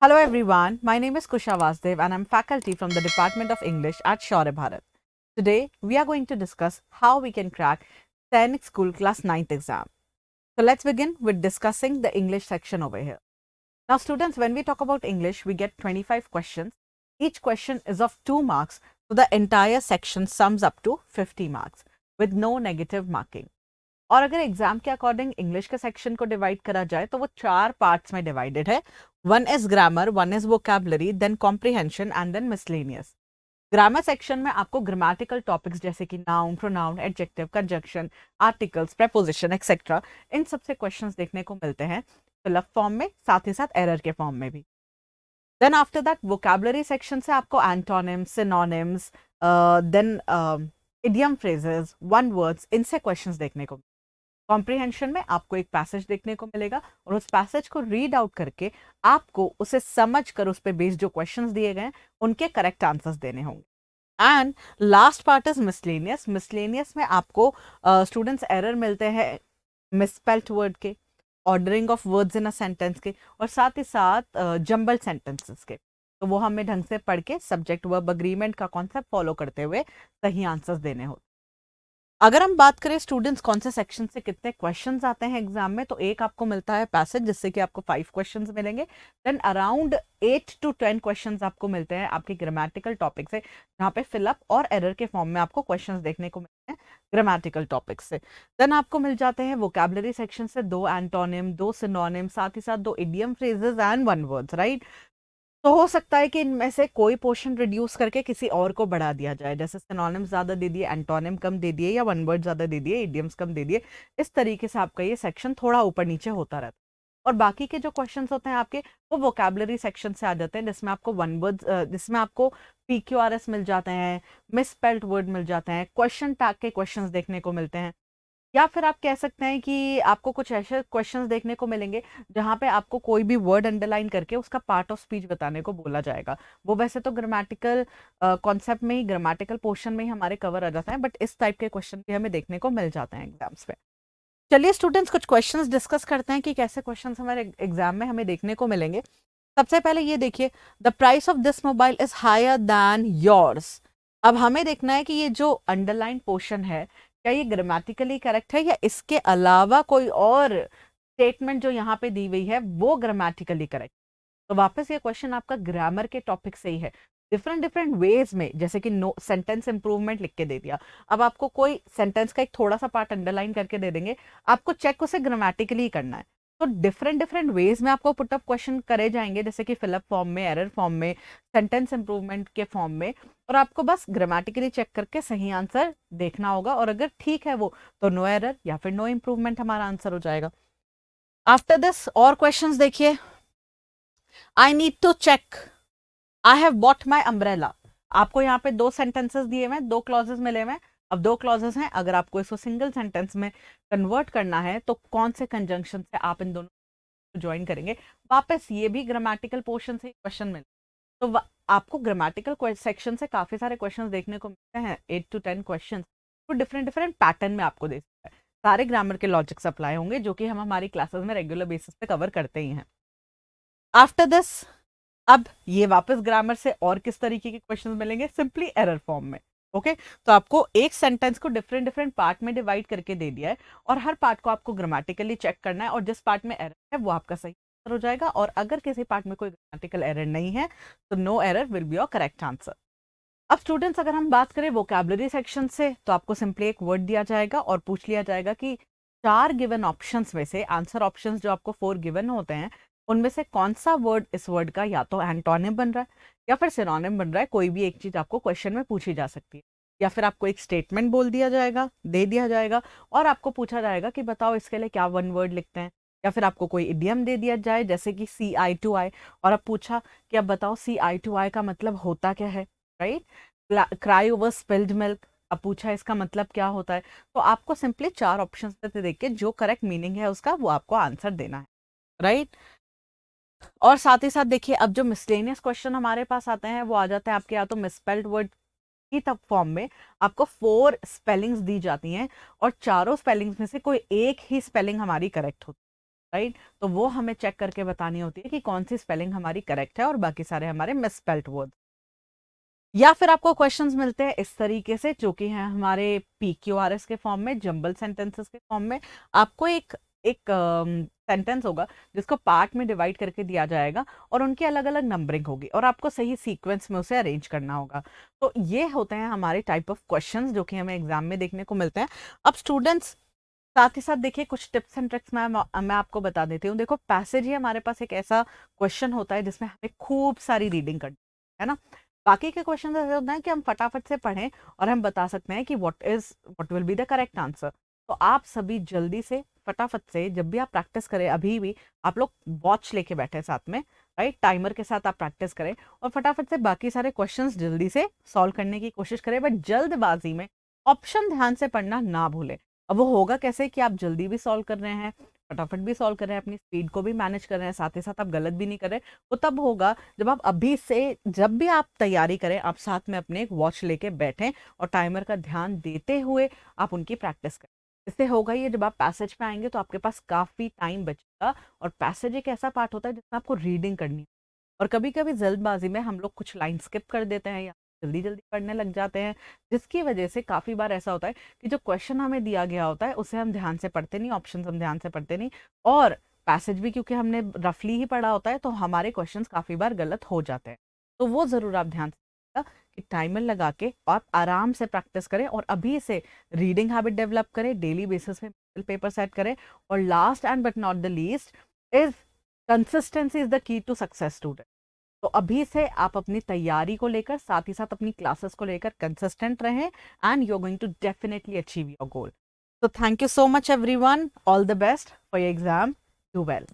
Hello everyone, my name is Kusha Vasdev and I'm faculty from the Department of English at Shaurya Bharat. Today we are going to discuss how we can crack Sainik School Class 9th exam. So let's begin with discussing the English section over here. Now students, when we talk about English, we get 25 questions. Each question is of 2 marks, so the entire section sums up to 50 marks with no negative marking. और अगर exam के according English के section को divide करा जाए तो वो 4 parts में डिवाइडेड है। One is grammar, one is vocabulary, then comprehension and then miscellaneous. Grammar section में आपको ग्रामेटिकल टॉपिक्स जैसे कि noun, pronoun, adjective, conjunction, articles, preposition etcetera, इन सबसे क्वेश्चंस देखने को मिलते हैं फिल अप फॉर्म में, साथ ही साथ एरर के फॉर्म में भी। Then after that vocabulary section से आपको antonyms, synonyms, then idiom phrases, one words, इनसे क्वेश्चंस देखने को। कॉम्प्रिहेंशन में आपको एक पैसेज देखने को मिलेगा और उस पैसेज को रीड आउट करके आपको उसे समझ कर उस पर बेस्ड जो क्वेश्चंस दिए गए उनके करेक्ट आंसर्स देने होंगे। And last part is miscellaneous. Miscellaneous में आपको स्टूडेंट्स एरर मिलते हैं मिसस्पेल्ड वर्ड के, ordering of words in a sentence के, और साथ ही साथ जंबल सेंटेंसेस के। तो वो हमें ढंग से पढ़ के सब्जेक्ट वर्ब अग्रीमेंट का कॉन्सेप्ट फॉलो करते हुए सही आंसर्स देने होते। अगर हम बात करें स्टूडेंट्स कौन से सेक्शन से कितने क्वेश्चंस आते हैं एग्जाम में, तो एक आपको मिलता है पैसेज जिससे कि आपको 5 क्वेश्चंस मिलेंगे। देन अराउंड 8 to 10 क्वेश्चंस आपको मिलते हैं आपके ग्रामेटिकल टॉपिक से, जहाँ पे फिलअप और एरर के फॉर्म में आपको क्वेश्चंस देखने को मिलते हैं ग्रामेटिकल टॉपिक से। देन आपको मिल जाते हैं वोकैबुलरी सेक्शन से 2 एंटोनिम, 2 सिनोनिम, साथ ही साथ 2 idiom phrases and 1 words, right. तो हो सकता है कि इनमें से कोई पोर्शन रिड्यूस करके किसी और को बढ़ा दिया जाए, जैसे सिनोनिम्स ज्यादा दे दिए, एंटोनिम कम दे दिए, या वन वर्ड ज्यादा दे दिए, इडियम्स कम दे दिए। इस तरीके से आपका ये सेक्शन थोड़ा ऊपर नीचे होता रहता है। और बाकी के जो क्वेश्चंस होते हैं आपके, वो वोकैबुलरी सेक्शन से आ जाते हैं, जिसमें आपको वन वर्ड, जिसमें आपको PQRS मिल जाते हैं, मिस स्पेल्ड वर्ड मिल जाते हैं, क्वेश्चन टैग के क्वेश्चंस देखने को मिलते हैं। या फिर आप कह सकते हैं कि आपको कुछ ऐसे क्वेश्चंस देखने को मिलेंगे जहां पे आपको कोई भी वर्ड अंडरलाइन करके उसका पार्ट ऑफ स्पीच बताने को बोला जाएगा। वो वैसे तो ग्रामेटिकल कॉन्सेप्ट में ही, ग्रामेटिकल पोर्शन में ही हमारे कवर आ जाता है, बट इस टाइप के क्वेश्चन भी हमें देखने को मिल जाते हैं एग्जाम्स पे। चलिए स्टूडेंट्स, कुछ क्वेश्चंस डिस्कस करते हैं कि कैसे क्वेश्चंस हमारे एग्जाम में हमें देखने को मिलेंगे। सबसे पहले ये देखिए, the price of this mobile is higher than yours. अब हमें देखना है कि ये जो अंडरलाइन पोर्शन है, क्या ये ग्रामेटिकली करेक्ट है, या इसके अलावा कोई और स्टेटमेंट जो यहाँ पे दी हुई है वो ग्रामेटिकली करेक्ट। तो वापस ये क्वेश्चन आपका ग्रामर के टॉपिक से ही है, डिफरेंट डिफरेंट वेज में, जैसे कि नो सेंटेंस इंप्रूवमेंट लिख के दे दिया। अब आपको कोई सेंटेंस का एक थोड़ा सा पार्ट अंडरलाइन करके दे देंगे, आपको चेक उसे ग्रामेटिकली करना है। तो डिफरेंट डिफरेंट वेज में आपको पुटअप क्वेश्चन करे जाएंगे, जैसे कि फिलअप फॉर्म में, एरर फॉर्म में, सेंटेंस इंप्रूवमेंट के फॉर्म में, और आपको बस ग्रामेटिकली चेक करके सही आंसर देखना होगा, और अगर ठीक है वो, तो नो एरर या फिर नो इंप्रूवमेंट हमारा आंसर हो जाएगा। आफ्टर दिस और क्वेश्चंस देखिए, I need to check I have bought my umbrella. आपको यहाँ पे 2 सेंटेंसेस दिए हुए हैं, 2 क्लॉजेस मिले हुए हैं। अब 2 क्लॉजेस हैं, अगर आपको इसको सिंगल सेंटेंस में कन्वर्ट करना है तो कौन से कंजंक्शन से आप इन दोनों को ज्वाइन करेंगे। वापस ये भी ग्रामेटिकल पोर्शन से क्वेश्चन मिले, तो आपको ग्रामेटिकल सेक्शन से काफी सारे क्वेश्चन देखने को मिलते हैं, 8 to 10 क्वेश्चन। तो डिफरेंट डिफरेंट पैटर्न में आपको दे सकता है, सारे ग्रामर के लॉजिक्स अप्लाई होंगे, जो कि हम हमारी क्लासेस में रेगुलर बेसिस पे कवर करते ही हैं। आफ्टर दिस, अब ये वापस ग्रामर से और किस तरीके के क्वेश्चन मिलेंगे, सिंपली एरर फॉर्म में। ओके, तो आपको एक सेंटेंस को डिफरेंट डिफरेंट पार्ट में डिवाइड करके दे दिया है, और हर पार्ट को आपको ग्रामेटिकली चेक करना है, और जिस पार्ट में एरर है वो आपका सही आंसर हो जाएगा, और अगर किसी पार्ट में कोई ग्रामेटिकल एरर नहीं है तो no error will be your correct answer. अब स्टूडेंट्स, अगर हम बात करें वोकैबुलरी सेक्शन से, तो आपको सिंपली एक वर्ड दिया जाएगा और पूछ लिया जाएगा कि 4 गिवन ऑप्शंस में से, आंसर ऑप्शंस जो आपको 4 गिवन होते हैं, उनमें से कौन सा वर्ड इस वर्ड का या तो एंटोनिम बन रहा है या फिर सिनोनिम बन रहा है। कोई भी एक चीज आपको क्वेश्चन में पूछी जा सकती है, या फिर आपको एक स्टेटमेंट बोल दिया जाएगा, दे दिया जाएगा, और आपको पूछा जाएगा कि बताओ इसके लिए क्या 1 वर्ड लिखते हैं। या फिर आपको कोई इडियम दे दिया जाए, जैसे कि CI to I, और अब पूछा कि अब बताओ CI to I का मतलब होता क्या है, right. Cry over spilled milk, अब पूछा इसका मतलब क्या होता है। तो आपको सिंपली 4 ऑप्शन देख के जो करेक्ट मीनिंग है उसका, वो आपको आंसर देना है, राइट। और साथ ही साथ देखिए, अब जो मिसलेनियस क्वेश्चन हमारे पास आते हैं वो आ जाते हैं आपके या तो मिसस्पेल्ड वर्ड की तब फॉर्म में, आपको 4 स्पेलिंग्स दी जाती हैं, और चारों स्पेलिंग्स में से कोई एक ही स्पेलिंग हमारी करेक्ट होती है। राइट, तो वो हमें चेक करके बतानी होती है कि कौन सी स्पेलिंग हमारी करेक्ट है और बाकी सारे हमारे मिसस्पेल्ड वर्ड। या फिर आपको क्वेश्चंस मिलते हैं इस तरीके से, जो कि हैं हमारे PQRS के फॉर्म में, जंबल सेंटेंसेस के फॉर्म में। आपको एक एक सेंटेंस होगा जिसको पार्ट में डिवाइड करके दिया जाएगा और उनकी अलग अलग नंबरिंग होगी और आपको सही सीक्वेंस में उसे अरेंज करना होगा। तो ये होते हैं हमारे टाइप ऑफ क्वेश्चंस जो कि हमें एग्जाम में देखने को मिलते हैं। अब स्टूडेंट्स, साथ ही साथ देखिए कुछ टिप्स एंड ट्रिक्स मैं आपको बता देती हूँ। देखो, पैसेज ही हमारे पास एक ऐसा क्वेश्चन होता है जिसमें हमें खूब सारी रीडिंग करनी है ना। बाकी के क्वेश्चन ऐसे होता है कि हम फटाफट से पढ़ें और हम बता सकते हैं कि what will be the correct answer. तो आप सभी जल्दी से फटाफट से, जब भी आप प्रैक्टिस करें, अभी भी आप लोग वॉच लेके बैठे साथ में, राइट, टाइमर के साथ आप प्रैक्टिस करें और फटाफट से बाकी सारे क्वेश्चंस जल्दी से सॉल्व करने की कोशिश करें, बट जल्दबाजी में ऑप्शन ध्यान से पढ़ना ना भूलें। अब वो होगा कैसे कि आप जल्दी भी सॉल्व कर रहे हैं, फटाफट भी सॉल्व कर रहे हैं, अपनी स्पीड को भी मैनेज कर रहे हैं, साथ ही साथ आप गलत भी नहीं कर रहे। वो तब होगा जब आप अभी से, जब भी आप तैयारी करें, आप साथ में अपने एक वॉच लेके बैठें और टाइमर का ध्यान देते हुए आप उनकी प्रैक्टिस करें। इससे होगा ये, जब आप पैसेज पे आएंगे तो आपके पास काफी टाइम बचेगा। और पैसेज एक ऐसा पार्ट होता है जिसमें आपको रीडिंग करनी है और कभी कभी जल्दबाजी में हम लोग कुछ लाइन स्किप कर देते हैं या जल्दी जल्दी पढ़ने लग जाते हैं, जिसकी वजह से काफी बार ऐसा होता है कि जो क्वेश्चन हमें दिया गया होता है उसे हम ध्यान से पढ़ते नहीं, ऑप्शन हम ध्यान से पढ़ते नहीं, और पैसेज भी क्योंकि हमने रफली ही पढ़ा होता है तो हमारे क्वेश्चंस काफी बार गलत हो जाते हैं। तो वो जरूर आप ध्यान से रखिएगा कि टाइमर लगा के आप आराम से प्रैक्टिस करें और अभी से रीडिंग हैबिट डेवलप करें, डेली बेसिस पे पेपर सेट करें। और last and but not the least is consistency is the key to success student. तो अभी से आप अपनी तैयारी को लेकर, साथ ही साथ अपनी क्लासेस को लेकर कंसिस्टेंट रहें and you are going to definitely achieve your goal. So thank you so much everyone. All the best for your exam. Do well.